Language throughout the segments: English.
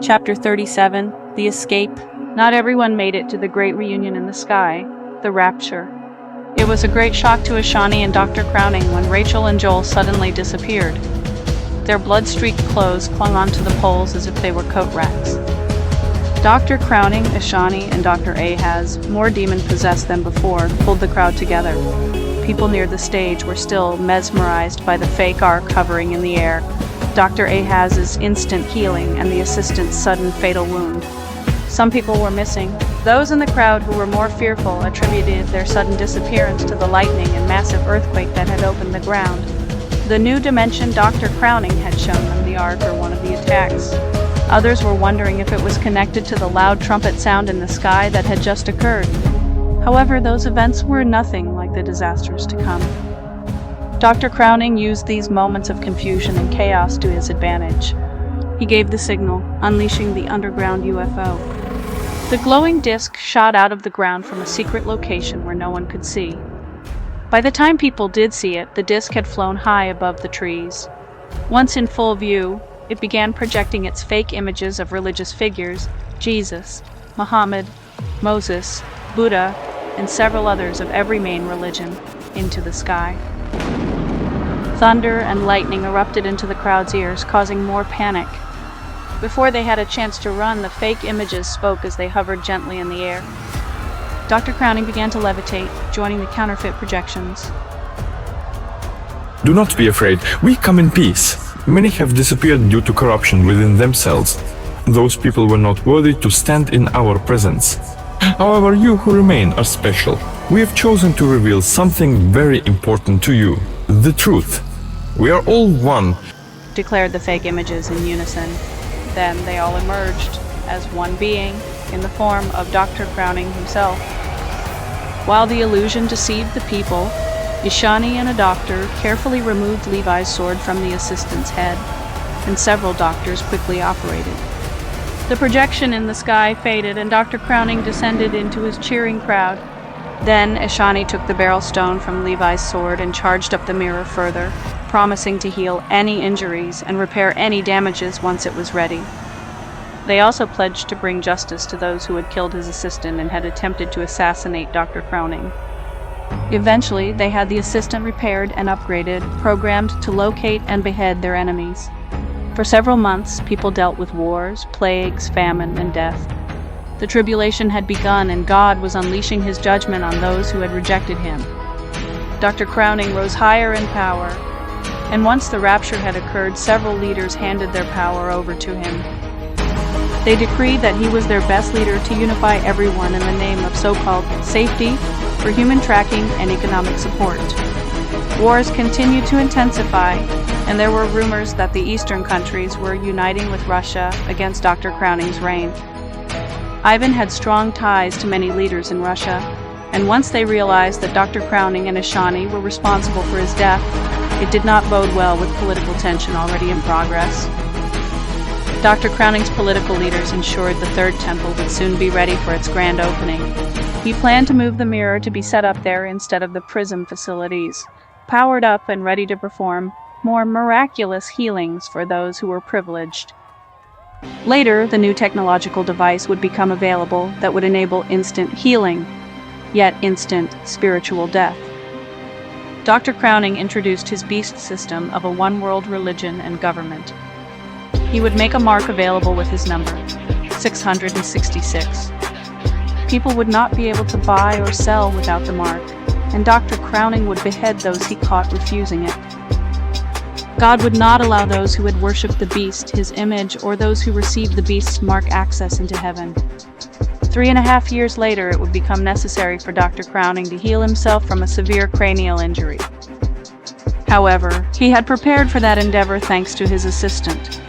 Chapter 37, The Escape. Not everyone made it to the great reunion in the sky, the rapture. It was a great shock to Ashani and Dr. Crowning when Rachel and Joel suddenly disappeared. Their blood-streaked clothes clung onto the poles as if they were coat racks. Dr. Crowning, Ashani, and Dr. Ahaz, more demon-possessed than before, pulled the crowd together. People near the stage were still mesmerized by the fake arc hovering in the air, Dr. Ahaz's instant healing, and the assistant's sudden fatal wound. Some people were missing. Those in the crowd who were more fearful attributed their sudden disappearance to the lightning and massive earthquake that had opened the ground. The new dimension Dr. Crowning had shown them the arc or one of the attacks. Others were wondering if it was connected to the loud trumpet sound in the sky that had just occurred. However, those events were nothing like the disasters to come. Dr. Crowning used these moments of confusion and chaos to his advantage. He gave the signal, unleashing the underground UFO. The glowing disc shot out of the ground from a secret location where no one could see. By the time people did see it, the disc had flown high above the trees. Once in full view, it began projecting its fake images of religious figures, Jesus, Muhammad, Moses, Buddha, and several others of every main religion, into the sky. Thunder and lightning erupted into the crowd's ears, causing more panic. Before they had a chance to run, the fake images spoke as they hovered gently in the air. Dr. Crowning began to levitate, joining the counterfeit projections. Do not be afraid, we come in peace. Many have disappeared due to corruption within themselves. Those people were not worthy to stand in our presence. However, you who remain are special. We have chosen to reveal something very important to you, the truth. We are all one, declared the fake images in unison. Then they all emerged as one being in the form of Dr. Crowning himself. While the illusion deceived the people, Ishani and a doctor carefully removed Levi's sword from the assistant's head, and several doctors quickly operated. The projection in the sky faded and Dr. Crowning descended into his cheering crowd. Then Ishani took the barrel stone from Levi's sword and charged up the mirror further, promising to heal any injuries and repair any damages once it was ready. They also pledged to bring justice to those who had killed his assistant and had attempted to assassinate Dr. Crowning. Eventually, they had the assistant repaired and upgraded, programmed to locate and behead their enemies. For several months, people dealt with wars, plagues, famine, and death. The tribulation had begun, and God was unleashing his judgment on those who had rejected him. Dr. Crowning rose higher in power, and once the rapture had occurred, several leaders handed their power over to him. They decreed that he was their best leader to unify everyone in the name of so-called safety for human tracking and economic support. Wars continued to intensify, and there were rumors that the eastern countries were uniting with Russia against Dr. Crowning's reign. Ivan had strong ties to many leaders in Russia, and once they realized that Dr. Crowning and Ishani were responsible for his death, it did not bode well with political tension already in progress. Dr. Crowning's political leaders ensured the Third Temple would soon be ready for its grand opening. He planned to move the mirror to be set up there instead of the prism facilities, powered up and ready to perform more miraculous healings for those who were privileged. Later, the new technological device would become available that would enable instant healing, yet instant spiritual death. Dr. Crowning introduced his beast system of a one-world religion and government. He would make a mark available with his number, 666. People would not be able to buy or sell without the mark, and Dr. Crowning would behead those he caught refusing it. God would not allow those who had worshipped the beast, his image, or those who received the beast's mark access into heaven. 3.5 years later, it would become necessary for Dr. Crowning to heal himself from a severe cranial injury. However, he had prepared for that endeavor thanks to his assistant.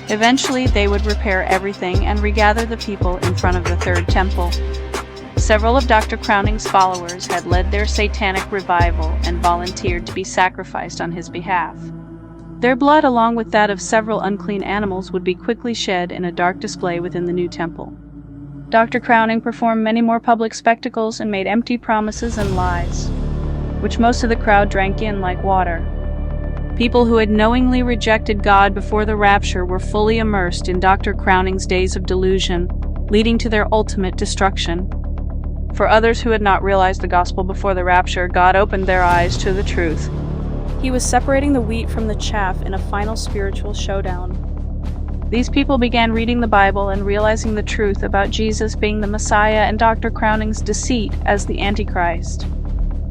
Eventually, they would repair everything and regather the people in front of the Third Temple. Several of Dr. Crowning's followers had led their satanic revival and volunteered to be sacrificed on his behalf. Their blood, along with that of several unclean animals, would be quickly shed in a dark display within the new temple. Dr. Crowning performed many more public spectacles and made empty promises and lies, which most of the crowd drank in like water. People who had knowingly rejected God before the rapture were fully immersed in Dr. Crowning's Days of Delusion, leading to their ultimate destruction. For others who had not realized the gospel before the rapture, God opened their eyes to the truth. He was separating the wheat from the chaff in a final spiritual showdown. These people began reading the Bible and realizing the truth about Jesus being the Messiah and Dr. Crowning's deceit as the Antichrist.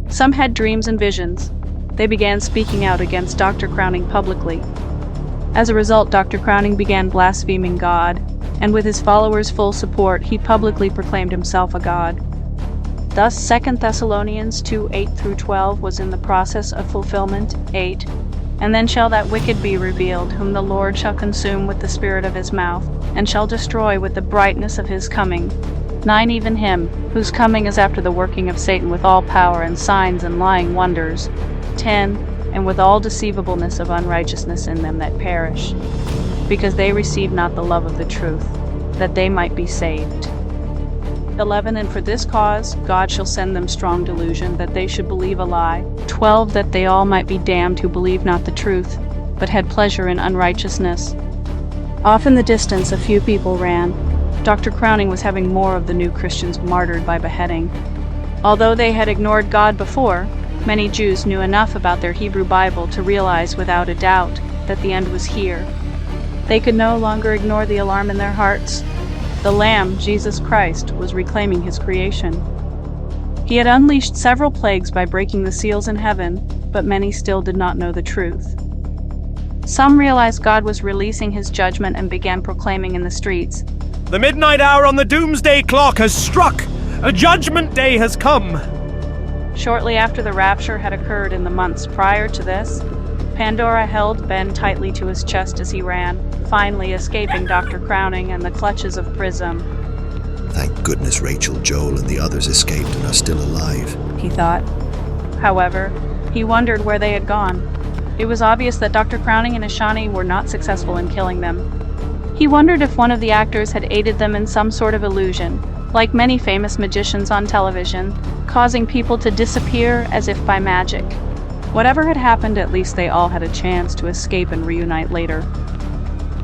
Some had dreams and visions. They began speaking out against Dr. Crowning publicly. As a result, Dr. Crowning began blaspheming God, and with his followers' full support, he publicly proclaimed himself a god. Thus, 2 Thessalonians 2:8-12 was in the process of fulfillment. 8. And then shall that wicked be revealed, whom the Lord shall consume with the spirit of his mouth, and shall destroy with the brightness of his coming. 9. Even him, whose coming is after the working of Satan with all power and signs and lying wonders. 10. And with all deceivableness of unrighteousness in them that perish, because they receive not the love of the truth, that they might be saved. 11. And for this cause God shall send them strong delusion, that they should believe a lie. 12. That they all might be damned who believed not the truth, but had pleasure in unrighteousness. Off in the distance a few people ran. Dr. Crowning was having more of the new Christians martyred by beheading. Although they had ignored God before, many Jews knew enough about their Hebrew Bible to realize without a doubt that the end was here. They could no longer ignore the alarm in their hearts. The Lamb, Jesus Christ, was reclaiming his creation. He had unleashed several plagues by breaking the seals in heaven, but many still did not know the truth. Some realized God was releasing his judgment and began proclaiming in the streets, "The midnight hour on the doomsday clock has struck! A judgment day has come!" Shortly after the rapture had occurred in the months prior to this, Pandora held Ben tightly to his chest as he ran, finally escaping Dr. Crowning and the clutches of Prism. Thank goodness Rachel, Joel, and the others escaped and are still alive, he thought. However, he wondered where they had gone. It was obvious that Dr. Crowning and Ishani were not successful in killing them. He wondered if one of the actors had aided them in some sort of illusion, like many famous magicians on television, causing people to disappear as if by magic. Whatever had happened, at least they all had a chance to escape and reunite later.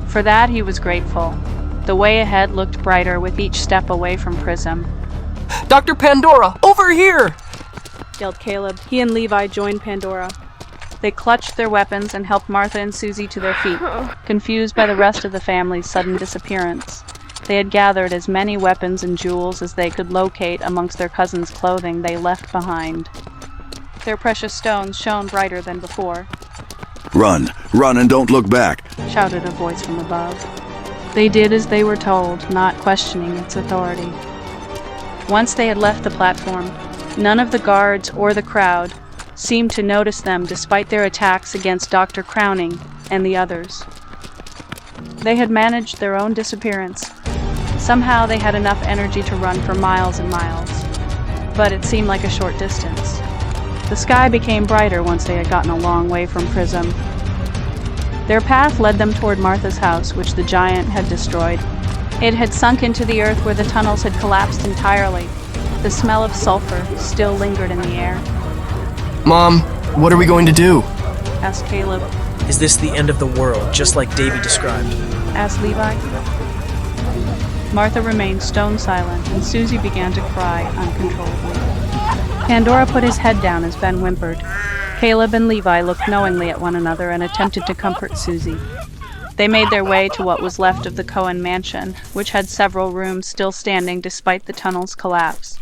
For that, he was grateful. The way ahead looked brighter with each step away from Prism. Dr. Pandora, over here! Yelled Caleb. He and Levi joined Pandora. They clutched their weapons and helped Martha and Susie to their feet, confused by the rest of the family's sudden disappearance. They had gathered as many weapons and jewels as they could locate amongst their cousin's clothing they left behind. Their precious stones shone brighter than before. "Run! Run and don't look back!" shouted a voice from above. They did as they were told, not questioning its authority. Once they had left the platform, none of the guards or the crowd seemed to notice them despite their attacks against Dr. Crowning and the others. They had managed their own disappearance. Somehow they had enough energy to run for miles and miles, but it seemed like a short distance. The sky became brighter once they had gotten a long way from Prism. Their path led them toward Martha's house, which the giant had destroyed. It had sunk into the earth where the tunnels had collapsed entirely. The smell of sulfur still lingered in the air. Mom, what are we going to do? Asked Caleb. Is this the end of the world, just like Davy described? Asked Levi. Martha remained stone silent, and Susie began to cry uncontrollably. Pandora put his head down as Ben whimpered. Caleb and Levi looked knowingly at one another and attempted to comfort Susie. They made their way to what was left of the Cohen mansion, which had several rooms still standing despite the tunnel's collapse.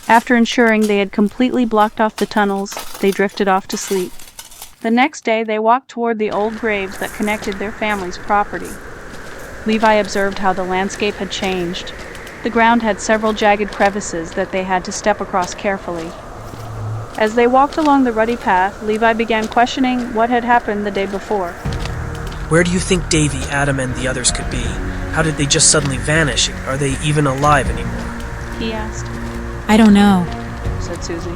After ensuring they had completely blocked off the tunnels, they drifted off to sleep. The next day, they walked toward the old graves that connected their family's property. Levi observed how the landscape had changed. The ground had several jagged crevices that they had to step across carefully. As they walked along the rutty path, Levi began questioning what had happened the day before. Where do you think Davy, Adam, and the others could be? How did they just suddenly vanish? Are they even alive anymore? He asked. I don't know, said Susie.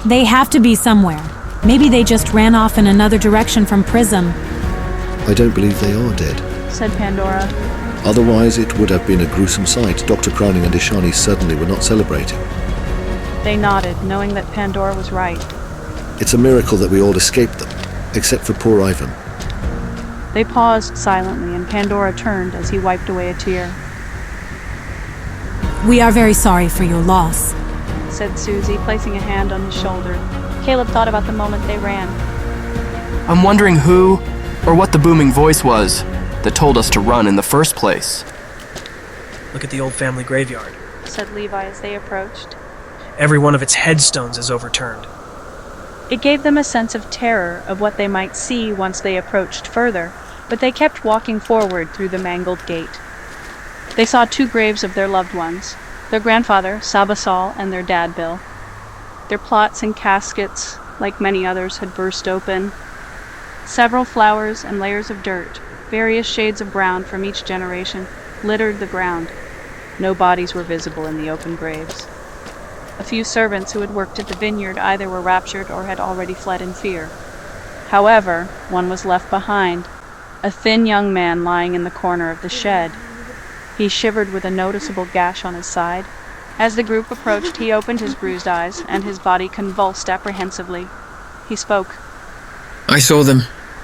They have to be somewhere. Maybe they just ran off in another direction from Prism. I don't believe they are dead, said Pandora. Otherwise it would have been a gruesome sight. Dr. Crowning and Ishani certainly were not celebrating. They nodded, knowing that Pandora was right. It's a miracle that we all escaped them. except for poor Ivan. They paused silently, and Pandora turned as he wiped away a tear. We are very sorry for your loss. Said Susie, placing a hand on his shoulder. Caleb thought about the moment they ran. I'm wondering who or what the booming voice was that told us to run in the first place. Look at the old family graveyard. Said Levi as they approached. Every one of its headstones is overturned. It gave them a sense of terror of what they might see once they approached further, but they kept walking forward through the mangled gate. They saw 2 graves of their loved ones, their grandfather, Sabasal, and their dad, Bill. Their plots and caskets, like many others, had burst open. Several flowers and layers of dirt, various shades of brown from each generation, littered the ground. No bodies were visible in the open graves. A few servants who had worked at the vineyard either were raptured or had already fled in fear. However, one was left behind, a thin young man lying in the corner of the shed. He shivered with a noticeable gash on his side. As the group approached, he opened his bruised eyes, and his body convulsed apprehensively. He spoke. I saw them.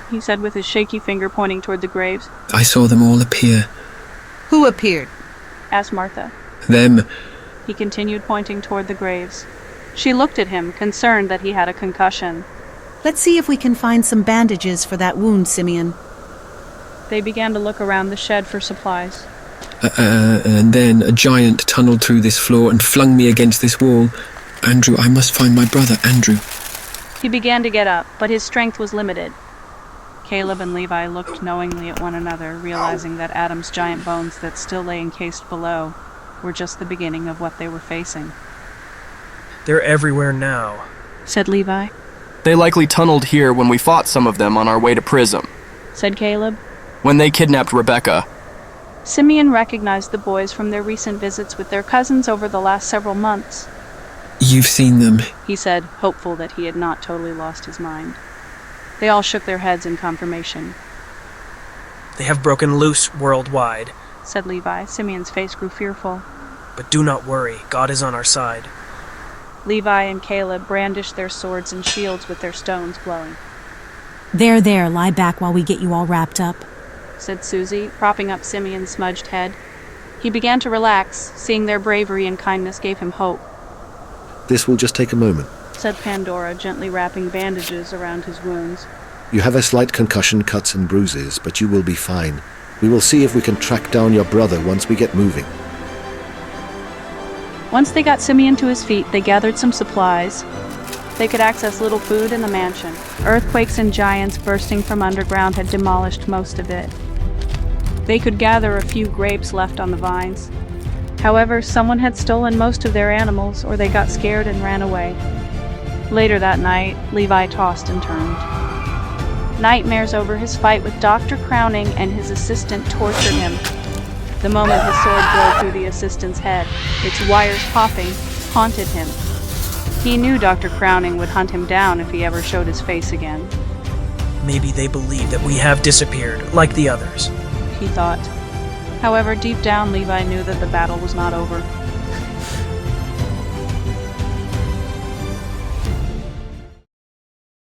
He said with his shaky finger pointing toward the graves. I saw them all appear. Who appeared? Asked Martha. Them. He continued, pointing toward the graves. She looked at him, concerned that he had a concussion. Let's see if we can find some bandages for that wound, Simeon. They began to look around the shed for supplies. And then a giant tunneled through this floor and flung me against this wall. Andrew, I must find my brother, Andrew. He began to get up, but his strength was limited. Caleb and Levi looked knowingly at one another, realizing that Adam's giant bones that still lay encased below were just the beginning of what they were facing. They're everywhere now, said Levi. They likely tunneled here when we fought some of them on our way to Prism. Said Caleb. When they kidnapped Rebecca. Simeon recognized the boys from their recent visits with their cousins over the last several months. You've seen them, he said, hopeful that he had not totally lost his mind. They all shook their heads in confirmation. They have broken loose worldwide, said Levi. Simeon's face grew fearful. But do not worry, God is on our side. Levi and Caleb brandished their swords and shields with their stones glowing. There, lie back while we get you all wrapped up, said Susie, propping up Simeon's smudged head. He began to relax, seeing their bravery and kindness gave him hope. This will just take a moment, said Pandora, gently wrapping bandages around his wounds. You have a slight concussion, cuts and bruises, but you will be fine. We will see if we can track down your brother once we get moving. Once they got Simeon to his feet, they gathered some supplies. They could access little food in the mansion. Earthquakes and giants bursting from underground had demolished most of it. They could gather a few grapes left on the vines. However, someone had stolen most of their animals, or they got scared and ran away. Later that night, Levi tossed and turned. Nightmares over his fight with Dr. Crowning and his assistant tortured him. The moment his sword drove through the assistant's head, its wires popping, haunted him. He knew Dr. Crowning would hunt him down if he ever showed his face again. Maybe they believe that we have disappeared, like the others, he thought. However, deep down, Levi knew that the battle was not over.